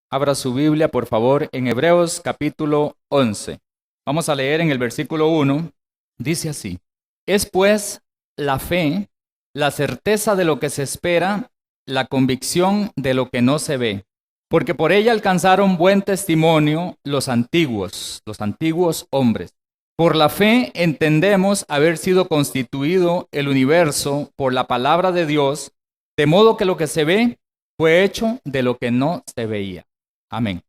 Abra su Biblia, por favor, en Hebreos capítulo 11. Vamos a leer en el versículo 1. Dice así: Es pues la fe, la certeza de lo que se espera, la convicción de lo que no se ve. Porque por ella alcanzaron buen testimonio los antiguos hombres. Por la fe entendemos haber sido constituido el universo por la palabra de Dios, de modo que lo que se ve fue hecho de lo que no se veía. Amén.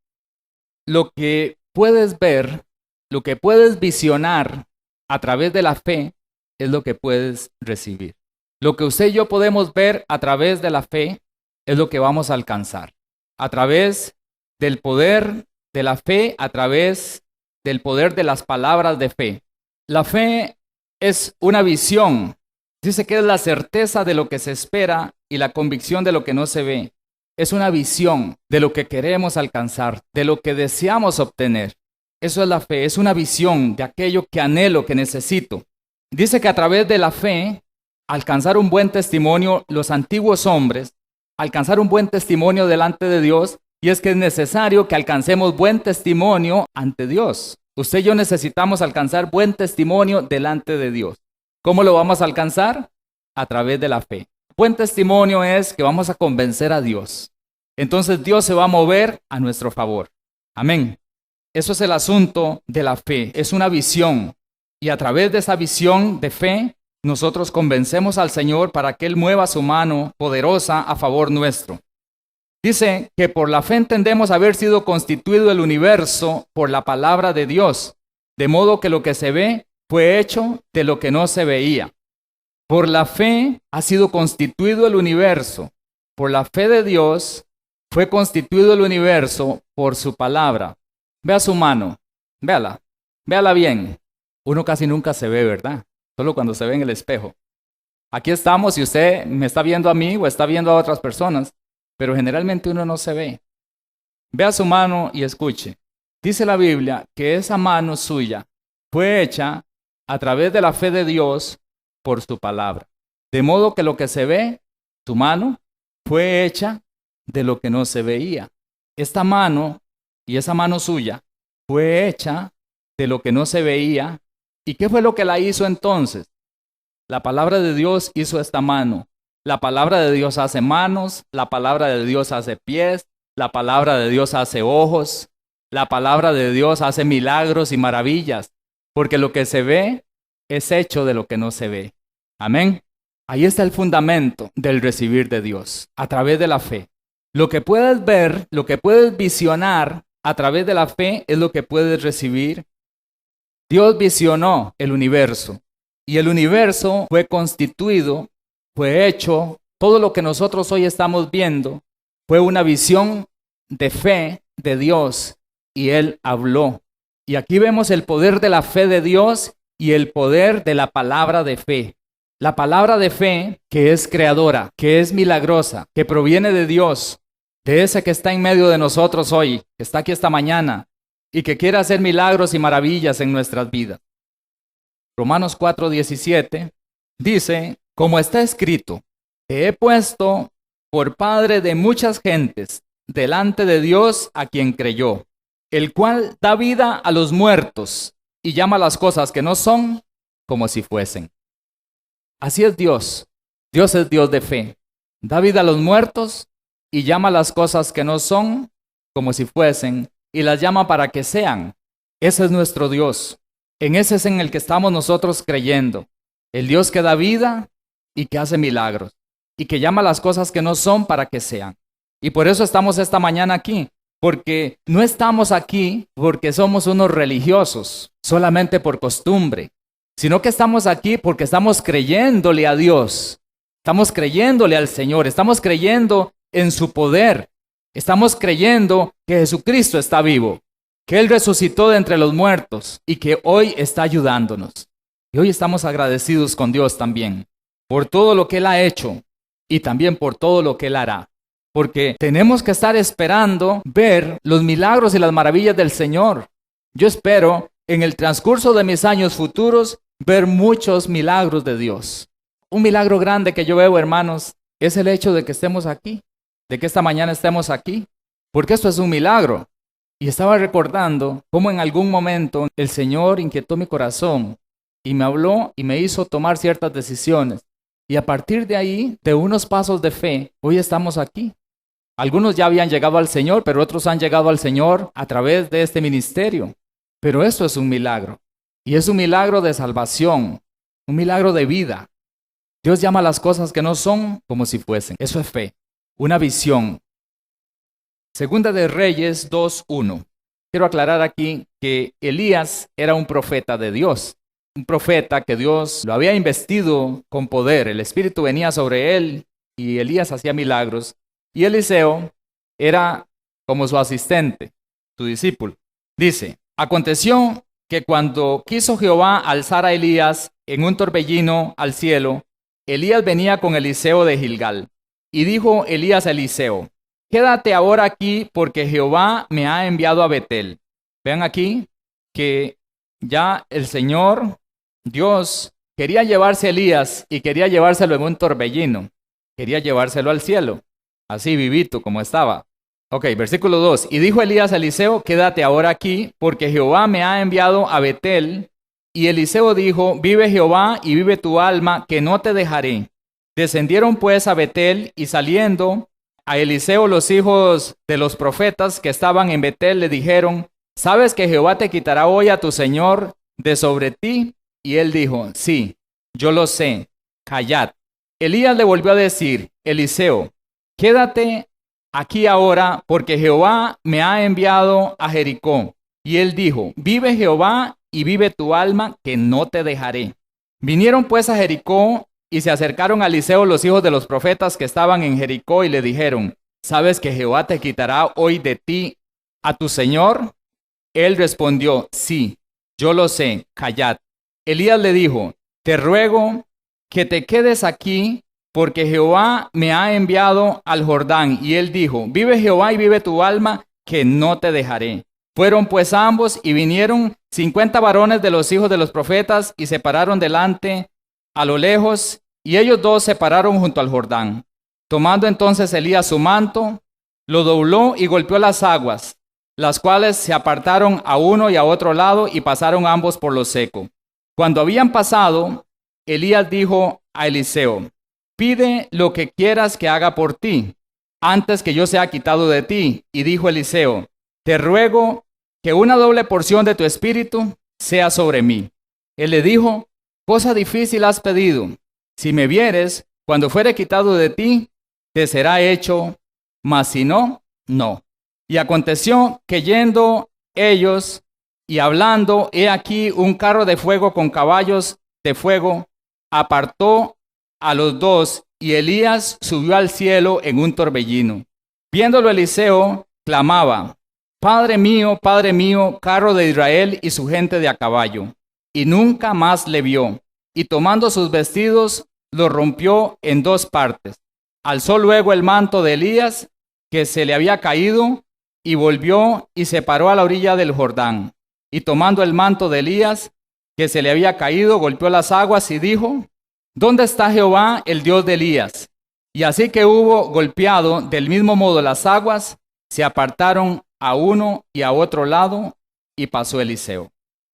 Lo que puedes ver, lo que puedes visionar a través de la fe, es lo que puedes recibir. Lo que usted y yo podemos ver a través de la fe es lo que vamos a alcanzar. A través del poder de la fe, a través del poder de las palabras de fe. La fe es una visión. Dice que es la certeza de lo que se espera y la convicción de lo que no se ve. Es una visión de lo que queremos alcanzar, de lo que deseamos obtener. Eso es la fe, es una visión de aquello que anhelo, que necesito. Dice que a través de la fe, alcanzar un buen testimonio, los antiguos hombres, alcanzar un buen testimonio delante de Dios, y es que es necesario que alcancemos buen testimonio ante Dios. Usted y yo necesitamos alcanzar buen testimonio delante de Dios. ¿Cómo lo vamos a alcanzar? A través de la fe. Buen testimonio es que vamos a convencer a Dios. Entonces Dios se va a mover a nuestro favor. Amén. Eso es el asunto de la fe. Es una visión. Y a través de esa visión de fe, nosotros convencemos al Señor para que Él mueva su mano poderosa a favor nuestro. Dice que por la fe entendemos haber sido constituido el universo por la palabra de Dios, de modo que lo que se ve fue hecho de lo que no se veía. Por la fe ha sido constituido el universo. Por la fe de Dios fue constituido el universo por su palabra. Vea su mano, véala bien. Uno casi nunca se ve, ¿verdad? Solo cuando se ve en el espejo. Aquí estamos y usted me está viendo a mí o está viendo a otras personas, pero generalmente uno no se ve. Vea su mano y escuche. Dice la Biblia que esa mano suya fue hecha a través de la fe de Dios por su palabra. De modo que lo que se ve, su mano, fue hecha de lo que no se veía. Esta mano y esa mano suya fue hecha de lo que no se veía. ¿Y qué fue lo que la hizo entonces? La palabra de Dios hizo esta mano. La palabra de Dios hace manos, la palabra de Dios hace pies, la palabra de Dios hace ojos, la palabra de Dios hace milagros y maravillas, porque lo que se ve es hecho de lo que no se ve. Amén. Ahí está el fundamento del recibir de Dios, a través de la fe. Lo que puedes ver, lo que puedes visionar a través de la fe es lo que puedes recibir. Dios visionó el universo y el universo fue constituido, fue hecho, todo lo que nosotros hoy estamos viendo fue una visión de fe de Dios y Él habló. Y aquí vemos el poder de la fe de Dios y el poder de la palabra de fe. La palabra de fe que es creadora, que es milagrosa, que proviene de Dios, de ese que está en medio de nosotros hoy, que está aquí esta mañana y que quiere hacer milagros y maravillas en nuestras vidas. Romanos 4:17 dice, como está escrito, te he puesto por padre de muchas gentes delante de Dios a quien creyó, el cual da vida a los muertos y llama las cosas que no son como si fuesen. Así es Dios. Dios es Dios de fe. Da vida a los muertos y llama las cosas que no son como si fuesen y las llama para que sean. Ese es nuestro Dios. En ese es en el que estamos nosotros creyendo. El Dios que da vida y que hace milagros y que llama las cosas que no son para que sean. Y por eso estamos esta mañana aquí. Porque no estamos aquí porque somos unos religiosos, solamente por costumbre, sino que estamos aquí porque estamos creyéndole a Dios, estamos creyéndole al Señor, estamos creyendo en su poder, estamos creyendo que Jesucristo está vivo, que Él resucitó de entre los muertos y que hoy está ayudándonos. Y hoy estamos agradecidos con Dios también, por todo lo que Él ha hecho y también por todo lo que Él hará. Porque tenemos que estar esperando ver los milagros y las maravillas del Señor. Yo espero en el transcurso de mis años futuros ver muchos milagros de Dios. Un milagro grande que yo veo, hermanos, es el hecho de que estemos aquí, de que esta mañana estemos aquí. porque esto es un milagro. Y estaba recordando cómo en algún momento el Señor inquietó mi corazón y me habló y me hizo tomar ciertas decisiones. Y a partir de ahí, de unos pasos de fe, hoy estamos aquí. Algunos ya habían llegado al Señor, pero otros han llegado al Señor a través de este ministerio. Pero esto es un milagro. Y es un milagro de salvación, un milagro de vida. Dios llama las cosas que no son como si fuesen. Eso es fe, una visión. Segunda de Reyes 2:1. Quiero aclarar aquí que Elías era un profeta de Dios. Un profeta que Dios lo había investido con poder. El Espíritu venía sobre él y Elías hacía milagros. Y Eliseo era como su asistente, su discípulo. Dice, aconteció que cuando quiso Jehová alzar a Elías en un torbellino al cielo, Elías venía con Eliseo de Gilgal. Y dijo Elías a Eliseo, quédate ahora aquí porque Jehová me ha enviado a Betel. Vean aquí que ya el Señor, Dios, quería llevarse a Elías y quería llevárselo en un torbellino. Quería llevárselo al cielo, así vivito como estaba. Ok, versículo 2. Y dijo Elías a Eliseo, quédate ahora aquí porque Jehová me ha enviado a Betel. Y Eliseo dijo, vive Jehová y vive tu alma, que no te dejaré. Descendieron pues a Betel y saliendo a Eliseo los hijos de los profetas que estaban en Betel le dijeron, ¿sabes que Jehová te quitará hoy a tu señor de sobre ti? Y él dijo, sí, yo lo sé, callad. Elías le volvió a decir, Eliseo, quédate aquí ahora porque Jehová me ha enviado a Jericó. Y él dijo, vive Jehová y vive tu alma, que no te dejaré. Vinieron pues a Jericó y se acercaron a Eliseo los hijos de los profetas que estaban en Jericó y le dijeron, ¿sabes que Jehová te quitará hoy de ti a tu señor? Él respondió, sí, yo lo sé, callad. Elías le dijo, te ruego que te quedes aquí porque Jehová me ha enviado al Jordán. Y él dijo, vive Jehová y vive tu alma, que no te dejaré. Fueron pues ambos y vinieron 50 varones de los hijos de los profetas y se pararon delante a lo lejos, y ellos dos se pararon junto al Jordán. Tomando entonces Elías su manto, lo dobló y golpeó las aguas, las cuales se apartaron a uno y a otro lado y pasaron ambos por lo seco. Cuando habían pasado, Elías dijo a Eliseo, pide lo que quieras que haga por ti, antes que yo sea quitado de ti. Y dijo Eliseo, te ruego que una doble porción de tu espíritu sea sobre mí. Él le dijo, cosa difícil has pedido. Si me vieres, cuando fuere quitado de ti, te será hecho, mas si no, no. Y aconteció que yendo ellos y hablando, he aquí un carro de fuego con caballos de fuego, apartó a los dos, y Elías subió al cielo en un torbellino. Viéndolo Eliseo, clamaba, Padre mío, carro de Israel y su gente de a caballo. Y nunca más le vio. Y tomando sus vestidos, los rompió en dos partes. Alzó luego el manto de Elías, que se le había caído, y volvió y se paró a la orilla del Jordán. Y tomando el manto de Elías, que se le había caído, golpeó las aguas y dijo, ¿dónde está Jehová, el Dios de Elías? Y así que hubo golpeado del mismo modo las aguas, se apartaron a uno y a otro lado, y pasó Eliseo.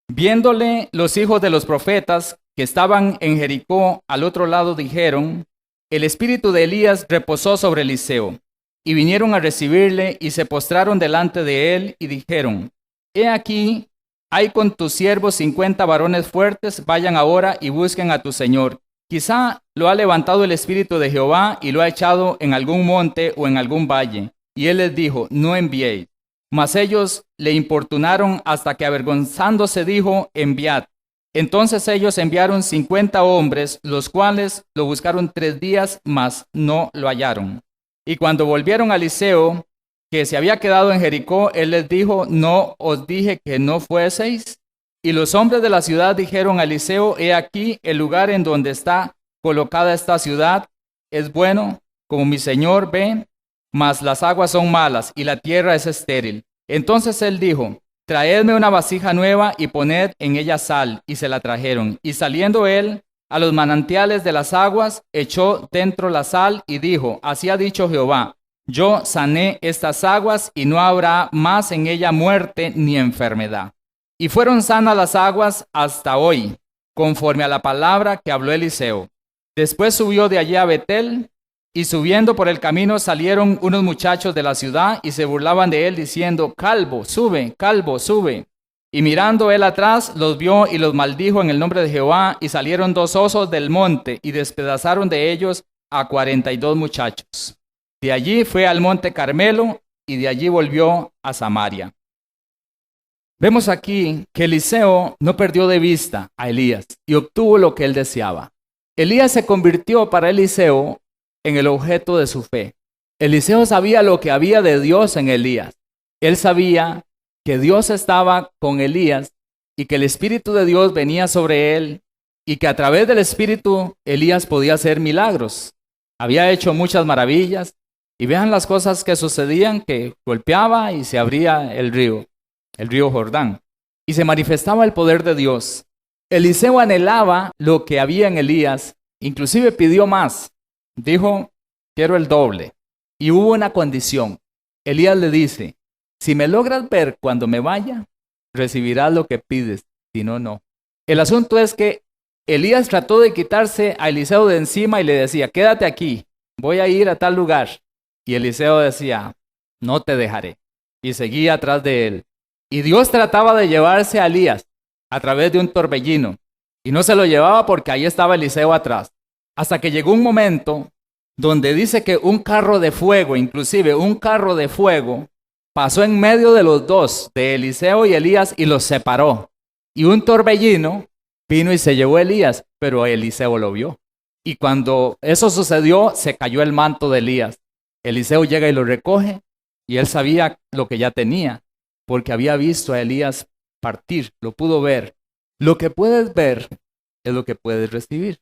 Viéndole los hijos de los profetas que estaban en Jericó al otro lado, dijeron, el espíritu de Elías reposó sobre Eliseo. Y vinieron a recibirle y se postraron delante de él y dijeron, he aquí, hay con tus siervos 50 varones fuertes, vayan ahora y busquen a tu señor. Quizá lo ha levantado el espíritu de Jehová y lo ha echado en algún monte o en algún valle. Y él les dijo, no enviéis. Mas ellos le importunaron hasta que avergonzándose dijo, enviad. Entonces ellos enviaron 50 hombres, los cuales lo buscaron 3 días, mas no lo hallaron. Y cuando volvieron a Eliseo, que se había quedado en Jericó, él les dijo, ¿no os dije que no fueseis? Y los hombres de la ciudad dijeron a Eliseo, he aquí el lugar en donde está colocada esta ciudad es bueno, como mi señor ve, mas las aguas son malas y la tierra es estéril. Entonces él dijo, traedme una vasija nueva y poned en ella sal. Y se la trajeron. Y saliendo él a los manantiales de las aguas, echó dentro la sal y dijo, así ha dicho Jehová, yo sané estas aguas y no habrá más en ella muerte ni enfermedad. Y fueron sanas las aguas hasta hoy, conforme a la palabra que habló Eliseo. Después subió de allí a Betel, y subiendo por el camino salieron unos muchachos de la ciudad y se burlaban de él diciendo, calvo, sube, calvo, sube. Y mirando él atrás, los vio y los maldijo en el nombre de Jehová, y salieron 2 osos del monte y despedazaron de ellos a 42 muchachos. De allí fue al monte Carmelo y de allí volvió a Samaria. Vemos aquí que Eliseo no perdió de vista a Elías y obtuvo lo que él deseaba. Elías se convirtió para Eliseo en el objeto de su fe. Eliseo sabía lo que había de Dios en Elías. Él sabía que Dios estaba con Elías y que el Espíritu de Dios venía sobre él y que a través del Espíritu Elías podía hacer milagros. Había hecho muchas maravillas y vean las cosas que sucedían, que golpeaba y se abría el río Jordán, y se manifestaba el poder de Dios. Eliseo anhelaba lo que había en Elías, inclusive pidió más. Dijo, quiero el doble. Y hubo una condición. Elías le dice, si me logras ver cuando me vaya, recibirás lo que pides, si no, no. El asunto es que Elías trató de quitarse a Eliseo de encima y le decía, quédate aquí, voy a ir a tal lugar. Y Eliseo decía, no te dejaré. Y seguía atrás de él. Y Dios trataba de llevarse a Elías a través de un torbellino. Y no se lo llevaba porque ahí estaba Eliseo atrás. Hasta que llegó un momento donde dice que un carro de fuego, inclusive un carro de fuego, pasó en medio de los dos, de Eliseo y Elías, y los separó. Y un torbellino vino y se llevó a Elías, pero Eliseo lo vio. Y cuando eso sucedió, se cayó el manto de Elías. Eliseo llega y lo recoge, y él sabía lo que ya tenía, porque había visto a Elías partir, lo pudo ver. Lo que puedes ver es lo que puedes recibir.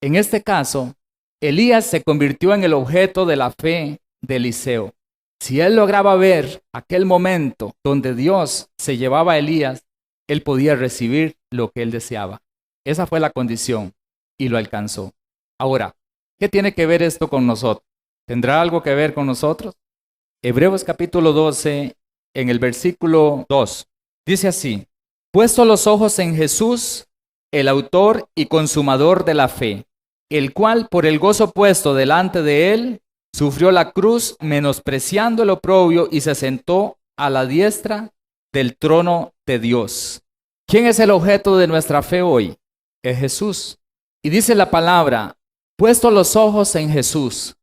En este caso, Elías se convirtió en el objeto de la fe de Eliseo. Si él lograba ver aquel momento donde Dios se llevaba a Elías, él podía recibir lo que él deseaba. Esa fue la condición y lo alcanzó. Ahora, ¿qué tiene que ver esto con nosotros? ¿Tendrá algo que ver con nosotros? Hebreos capítulo 12, en el versículo 2, dice así, puesto los ojos en Jesús, el autor y consumador de la fe, el cual por el gozo puesto delante de él, sufrió la cruz, menospreciando el oprobio, y se sentó a la diestra del trono de Dios. ¿Quién es el objeto de nuestra fe hoy? Es Jesús. Y dice la palabra, puesto los ojos en Jesús.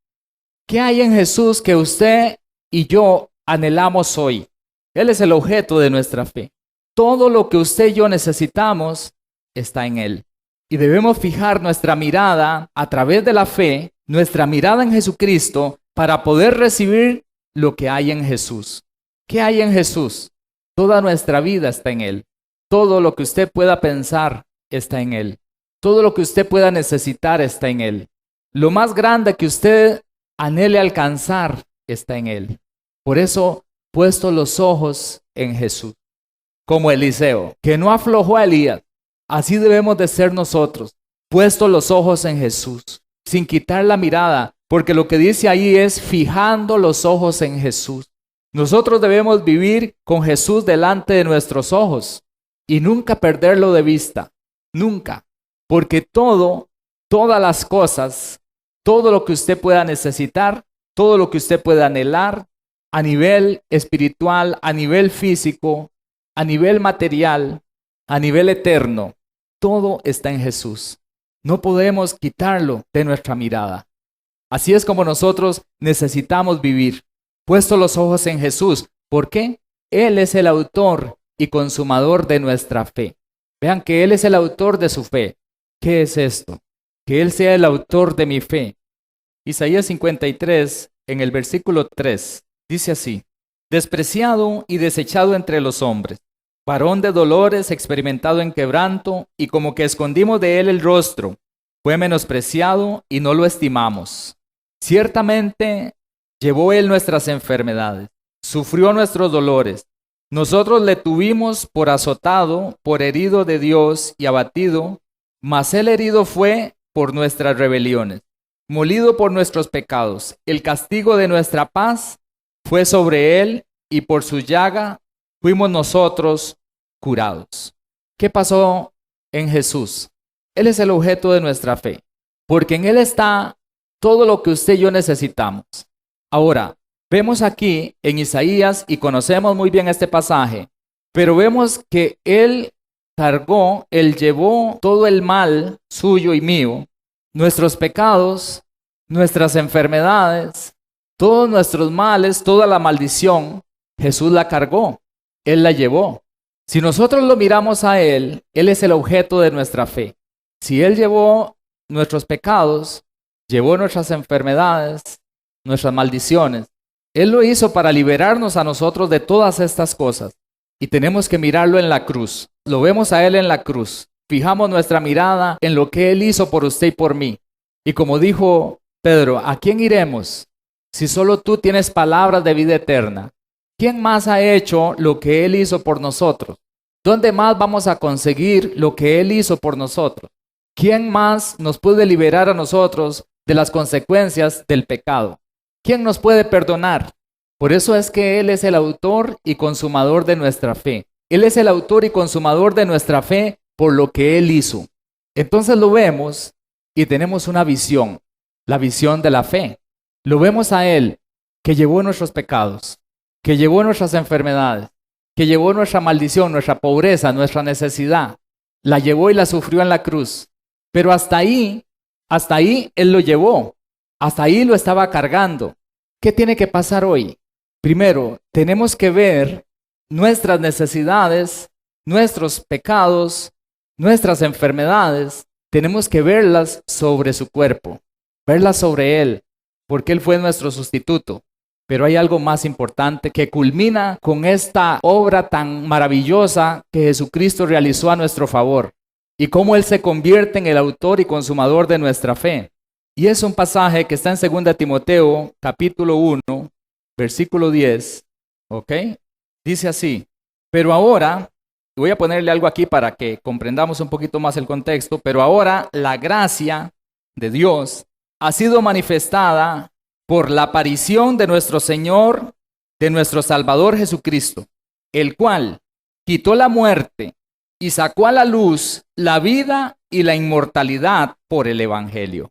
¿Qué hay en Jesús que usted y yo anhelamos hoy? Él es el objeto de nuestra fe. Todo lo que usted y yo necesitamos está en Él. Y debemos fijar nuestra mirada a través de la fe, nuestra mirada en Jesucristo, para poder recibir lo que hay en Jesús. ¿Qué hay en Jesús? Toda nuestra vida está en Él. Todo lo que usted pueda pensar está en Él. Todo lo que usted pueda necesitar está en Él. Lo más grande que usted anhele alcanzar está en Él. Por eso, puesto los ojos en Jesús, como Eliseo, que no aflojó a Elías, así debemos de ser nosotros, puesto los ojos en Jesús, sin quitar la mirada, porque lo que dice ahí es fijando los ojos en Jesús. Nosotros debemos vivir con Jesús delante de nuestros ojos y nunca perderlo de vista, nunca, porque todas las cosas, todo lo que usted pueda necesitar, todo lo que usted pueda anhelar, a nivel espiritual, a nivel físico, a nivel material, a nivel eterno, todo está en Jesús. No podemos quitarlo de nuestra mirada. Así es como nosotros necesitamos vivir, puesto los ojos en Jesús. ¿Por qué? Él es el autor y consumador de nuestra fe. Vean que Él es el autor de su fe. ¿Qué es esto? Que Él sea el autor de mi fe. Isaías 53, en el versículo 3, dice así, despreciado y desechado entre los hombres, varón de dolores, experimentado en quebranto, y como que escondimos de él el rostro, fue menospreciado y no lo estimamos. Ciertamente llevó él nuestras enfermedades, sufrió nuestros dolores. Nosotros le tuvimos por azotado, por herido de Dios y abatido, mas él herido fue por nuestras rebeliones, molido por nuestros pecados. El castigo de nuestra paz fue sobre él y por su llaga fuimos nosotros curados. ¿Qué pasó en Jesús? Él es el objeto de nuestra fe, porque en él está todo lo que usted y yo necesitamos. Ahora, vemos aquí en Isaías, y conocemos muy bien este pasaje, pero vemos que él cargó, él llevó todo el mal suyo y mío, nuestros pecados, nuestras enfermedades, todos nuestros males, toda la maldición. Jesús la cargó, él la llevó. Si nosotros lo miramos a él es el objeto de nuestra fe. Si él llevó nuestros pecados, llevó nuestras enfermedades, nuestras maldiciones, él lo hizo para liberarnos a nosotros de todas estas cosas. Y tenemos que mirarlo en la cruz. Lo vemos a él en la cruz. Fijamos nuestra mirada en lo que él hizo por usted y por mí. Y como dijo Pedro, ¿a quién iremos si solo tú tienes palabras de vida eterna? ¿Quién más ha hecho lo que él hizo por nosotros? ¿Dónde más vamos a conseguir lo que él hizo por nosotros? ¿Quién más nos puede liberar a nosotros de las consecuencias del pecado? ¿Quién nos puede perdonar? Por eso es que él es el autor y consumador de nuestra fe. Él es el autor y consumador de nuestra fe por lo que él hizo. Entonces lo vemos y tenemos una visión, la visión de la fe. Lo vemos a él que llevó nuestros pecados, que llevó nuestras enfermedades, que llevó nuestra maldición, nuestra pobreza, nuestra necesidad. La llevó y la sufrió en la cruz. Pero hasta ahí él lo llevó. Hasta ahí lo estaba cargando. ¿Qué tiene que pasar hoy? Primero, tenemos que ver nuestras necesidades, nuestros pecados, nuestras enfermedades. Tenemos que verlas sobre su cuerpo, verlas sobre él, porque él fue nuestro sustituto. Pero hay algo más importante que culmina con esta obra tan maravillosa que Jesucristo realizó a nuestro favor y cómo él se convierte en el autor y consumador de nuestra fe. Y es un pasaje que está en 2 Timoteo, capítulo 1, versículo 10, ¿ok? Dice así: pero ahora, voy a ponerle algo aquí para que comprendamos un poquito más el contexto, pero ahora la gracia de Dios ha sido manifestada por la aparición de nuestro Señor, de nuestro Salvador Jesucristo, el cual quitó la muerte y sacó a la luz la vida y la inmortalidad por el Evangelio.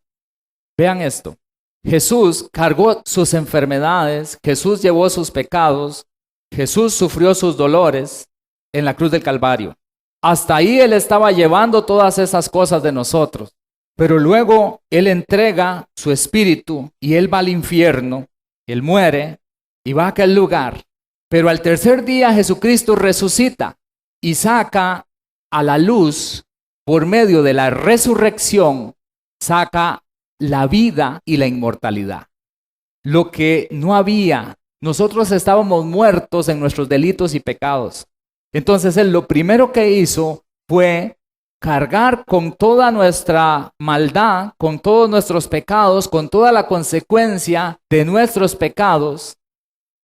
Vean esto. Jesús cargó sus enfermedades, Jesús llevó sus pecados, Jesús sufrió sus dolores en la cruz del Calvario. Hasta ahí él estaba llevando todas esas cosas de nosotros. Pero luego él entrega su espíritu y él va al infierno, él muere y va a aquel lugar. Pero al tercer día Jesucristo resucita y saca a la luz, por medio de la resurrección, saca la vida y la inmortalidad. Lo que no había, nosotros estábamos muertos en nuestros delitos y pecados. Entonces él lo primero que hizo fue cargar con toda nuestra maldad, con todos nuestros pecados, con toda la consecuencia de nuestros pecados.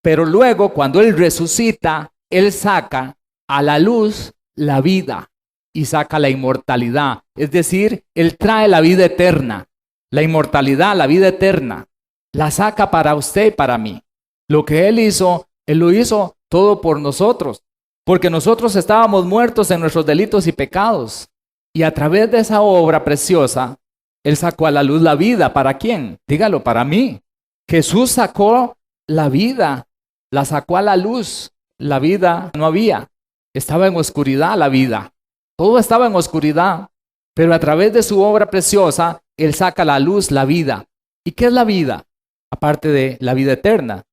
Pero luego, cuando él resucita, él saca a la luz la vida y saca la inmortalidad. Es decir, él trae la vida eterna, la inmortalidad, la vida eterna. La saca para usted y para mí. Lo que él hizo, él lo hizo todo por nosotros, porque nosotros estábamos muertos en nuestros delitos y pecados. Y a través de esa obra preciosa, él sacó a la luz la vida. ¿Para quién? Dígalo, para mí. Jesús sacó la vida, la sacó a la luz. La vida no había. Estaba en oscuridad la vida. Todo estaba en oscuridad. Pero a través de su obra preciosa, él saca a la luz la vida. ¿Y qué es la vida? Aparte de la vida eterna.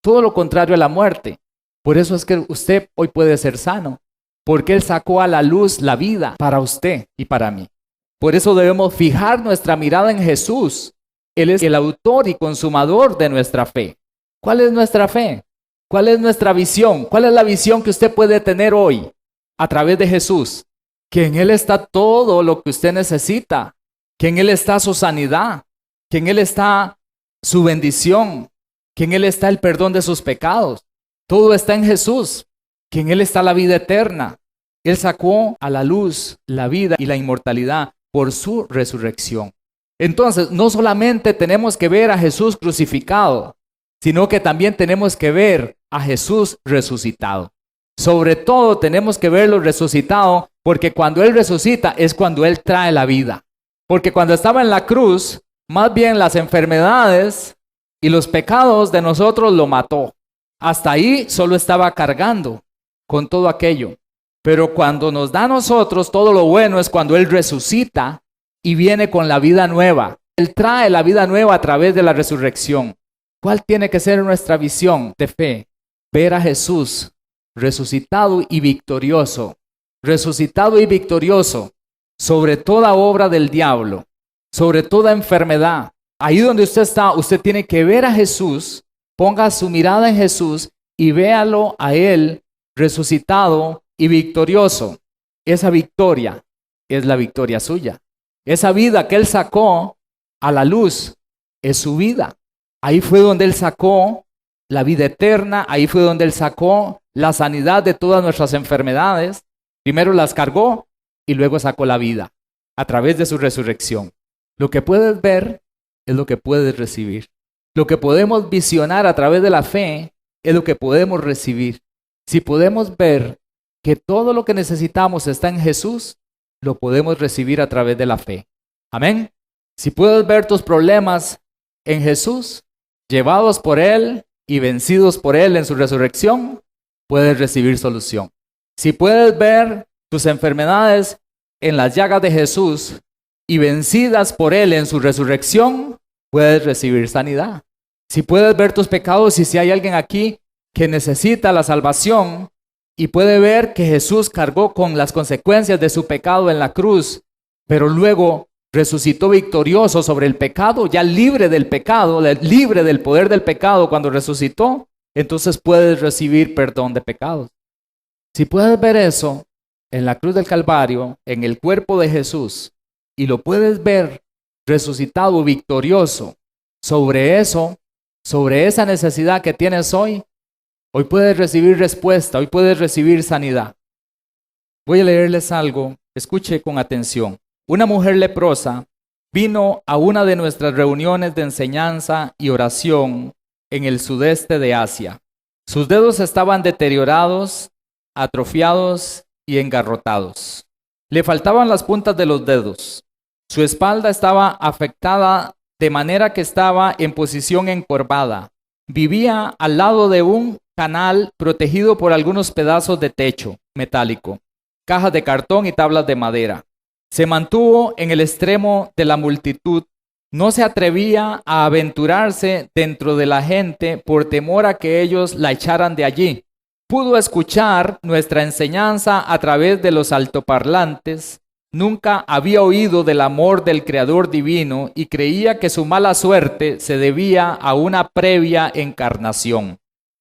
Todo lo contrario a la muerte. Por eso es que usted hoy puede ser sano. Porque él sacó a la luz la vida para usted y para mí. Por eso debemos fijar nuestra mirada en Jesús. Él es el autor y consumador de nuestra fe. ¿Cuál es nuestra fe? ¿Cuál es nuestra visión? ¿Cuál es la visión que usted puede tener hoy a través de Jesús? Que en él está todo lo que usted necesita. Que en él está su sanidad. Que en él está su bendición. Que en él está el perdón de sus pecados. Todo está en Jesús. Que en él está la vida eterna. Él sacó a la luz la vida y la inmortalidad por su resurrección. Entonces, no solamente tenemos que ver a Jesús crucificado, sino que también tenemos que ver a Jesús resucitado. Sobre todo tenemos que verlo resucitado, porque cuando Él resucita es cuando Él trae la vida. Porque cuando estaba en la cruz, más bien las enfermedades y los pecados de nosotros lo mató. Hasta ahí solo estaba cargando con todo aquello. Pero cuando nos da a nosotros todo lo bueno es cuando Él resucita y viene con la vida nueva. Él trae la vida nueva a través de la resurrección. ¿Cuál tiene que ser nuestra visión de fe? Ver a Jesús resucitado y victorioso. Resucitado y victorioso sobre toda obra del diablo, sobre toda enfermedad. Ahí donde usted está, usted tiene que ver a Jesús, ponga su mirada en Jesús y véalo a Él resucitado y victorioso. Esa victoria es la victoria suya. Esa vida que Él sacó a la luz es su vida. Ahí fue donde Él sacó la vida eterna, ahí fue donde Él sacó la sanidad de todas nuestras enfermedades. Primero las cargó y luego sacó la vida a través de su resurrección. Lo que puedes ver es lo que puedes recibir. Lo que podemos visionar a través de la fe es lo que podemos recibir. Si podemos ver que todo lo que necesitamos está en Jesús, lo podemos recibir a través de la fe. Amén. Si puedes ver tus problemas en Jesús, llevados por Él y vencidos por Él en su resurrección, puedes recibir solución. Si puedes ver tus enfermedades en las llagas de Jesús y vencidas por Él en su resurrección, puedes recibir sanidad. Si puedes ver tus pecados y si hay alguien aquí que necesita la salvación y puede ver que Jesús cargó con las consecuencias de su pecado en la cruz, pero luego resucitó victorioso sobre el pecado, ya libre del pecado, libre del poder del pecado cuando resucitó, entonces puedes recibir perdón de pecados. Si puedes ver eso en la cruz del Calvario, en el cuerpo de Jesús, y lo puedes ver resucitado, victorioso, sobre eso, sobre esa necesidad que tienes hoy puedes recibir respuesta, hoy puedes recibir sanidad. Voy a leerles algo, escuche con atención. Una mujer leprosa vino a una de nuestras reuniones de enseñanza y oración en el sudeste de Asia. Sus dedos estaban deteriorados, atrofiados y engarrotados. Le faltaban las puntas de los dedos. Su espalda estaba afectada de manera que estaba en posición encorvada. Vivía al lado de un canal protegido por algunos pedazos de techo metálico, cajas de cartón y tablas de madera. Se mantuvo en el extremo de la multitud. No se atrevía a aventurarse dentro de la gente por temor a que ellos la echaran de allí. Pudo escuchar nuestra enseñanza a través de los altoparlantes. Nunca había oído del amor del Creador divino y creía que su mala suerte se debía a una previa encarnación.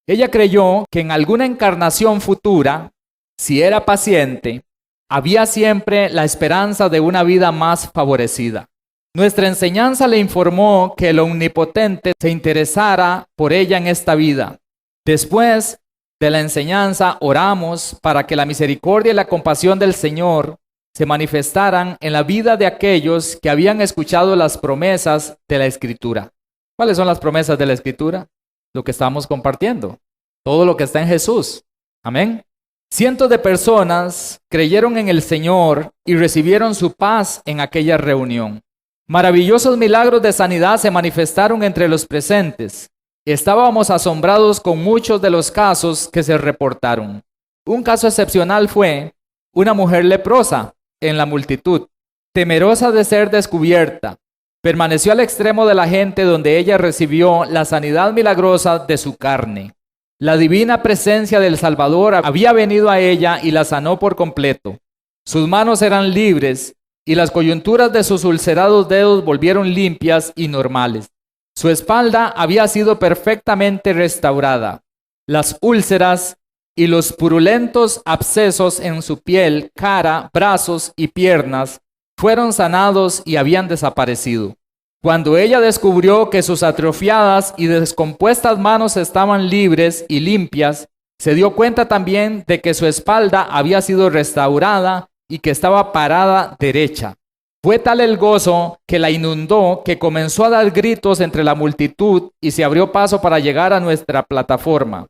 Ella creyó que en alguna encarnación futura, si era paciente, había siempre la esperanza de una vida más favorecida. Nuestra enseñanza le informó que el Omnipotente se interesara por ella en esta vida. Después de la enseñanza, oramos para que la misericordia y la compasión del Señor se manifestaran en la vida de aquellos que habían escuchado las promesas de la Escritura. ¿Cuáles son las promesas de la Escritura? Lo que estamos compartiendo. Todo lo que está en Jesús. Amén. Cientos de personas creyeron en el Señor y recibieron su paz en aquella reunión. Maravillosos milagros de sanidad se manifestaron entre los presentes. Estábamos asombrados con muchos de los casos que se reportaron. Un caso excepcional fue una mujer leprosa en la multitud, temerosa de ser descubierta. Permaneció al extremo de la gente donde ella recibió la sanidad milagrosa de su carne. La divina presencia del Salvador había venido a ella y la sanó por completo. Sus manos eran libres y las coyunturas de sus ulcerados dedos volvieron limpias y normales. Su espalda había sido perfectamente restaurada. Las úlceras y los purulentos abscesos en su piel, cara, brazos y piernas fueron sanados y habían desaparecido. Cuando ella descubrió que sus atrofiadas y descompuestas manos estaban libres y limpias, se dio cuenta también de que su espalda había sido restaurada y que estaba parada derecha. Fue tal el gozo que la inundó que comenzó a dar gritos entre la multitud y se abrió paso para llegar a nuestra plataforma.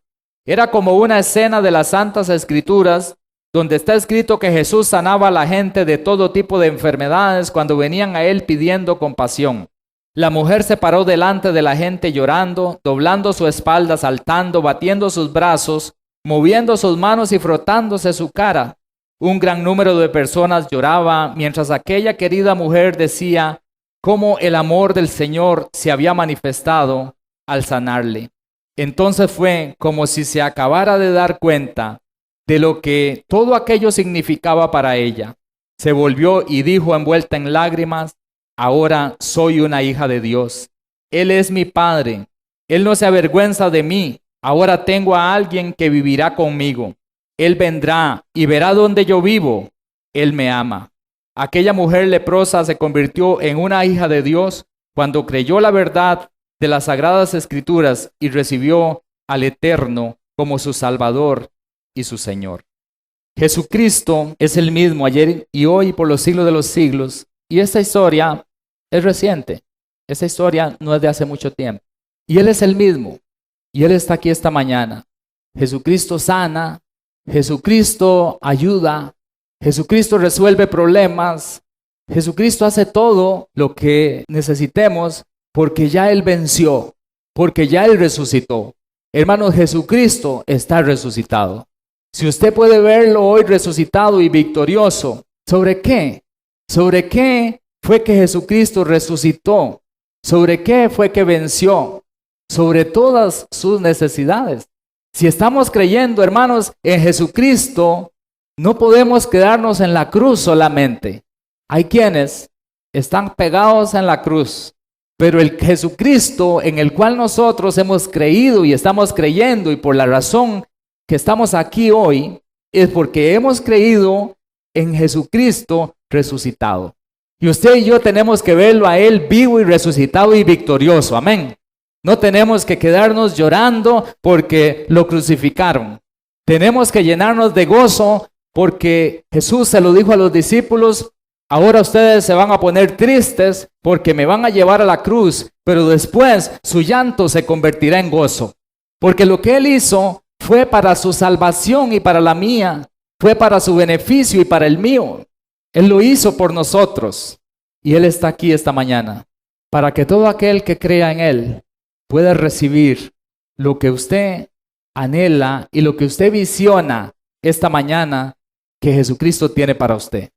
Era como una escena de las Santas Escrituras donde está escrito que Jesús sanaba a la gente de todo tipo de enfermedades cuando venían a él pidiendo compasión. La mujer se paró delante de la gente llorando, doblando su espalda, saltando, batiendo sus brazos, moviendo sus manos y frotándose su cara. Un gran número de personas lloraba mientras aquella querida mujer decía cómo el amor del Señor se había manifestado al sanarle. Entonces fue como si se acabara de dar cuenta de lo que todo aquello significaba para ella. Se volvió y dijo envuelta en lágrimas: ahora soy una hija de Dios. Él es mi Padre. Él no se avergüenza de mí. Ahora tengo a alguien que vivirá conmigo. Él vendrá y verá dónde yo vivo. Él me ama. Aquella mujer leprosa se convirtió en una hija de Dios cuando creyó la verdad de las Sagradas Escrituras y recibió al Eterno como su Salvador y su Señor. Jesucristo es el mismo ayer y hoy y por los siglos de los siglos. Y esta historia es reciente. Esta historia no es de hace mucho tiempo. Y Él es el mismo. Y Él está aquí esta mañana. Jesucristo sana. Jesucristo ayuda. Jesucristo resuelve problemas. Jesucristo hace todo lo que necesitemos porque ya Él venció, porque ya Él resucitó. Hermanos, Jesucristo está resucitado. Si usted puede verlo hoy resucitado y victorioso, ¿sobre qué? ¿Sobre qué fue que Jesucristo resucitó? ¿Sobre qué fue que venció? Sobre todas sus necesidades. Si estamos creyendo, hermanos, en Jesucristo, no podemos quedarnos en la cruz solamente. Hay quienes están pegados en la cruz, pero el Jesucristo en el cual nosotros hemos creído y estamos creyendo, y por la razón que estamos aquí hoy, es porque hemos creído en Jesucristo resucitado. Y usted y yo tenemos que verlo a Él vivo y resucitado y victorioso. Amén. No tenemos que quedarnos llorando porque lo crucificaron. Tenemos que llenarnos de gozo porque Jesús se lo dijo a los discípulos: ahora ustedes se van a poner tristes porque me van a llevar a la cruz, pero después su llanto se convertirá en gozo. Porque lo que Él hizo fue para su salvación y para la mía, fue para su beneficio y para el mío. Él lo hizo por nosotros y Él está aquí esta mañana para que todo aquel que crea en Él pueda recibir lo que usted anhela y lo que usted visiona esta mañana que Jesucristo tiene para usted.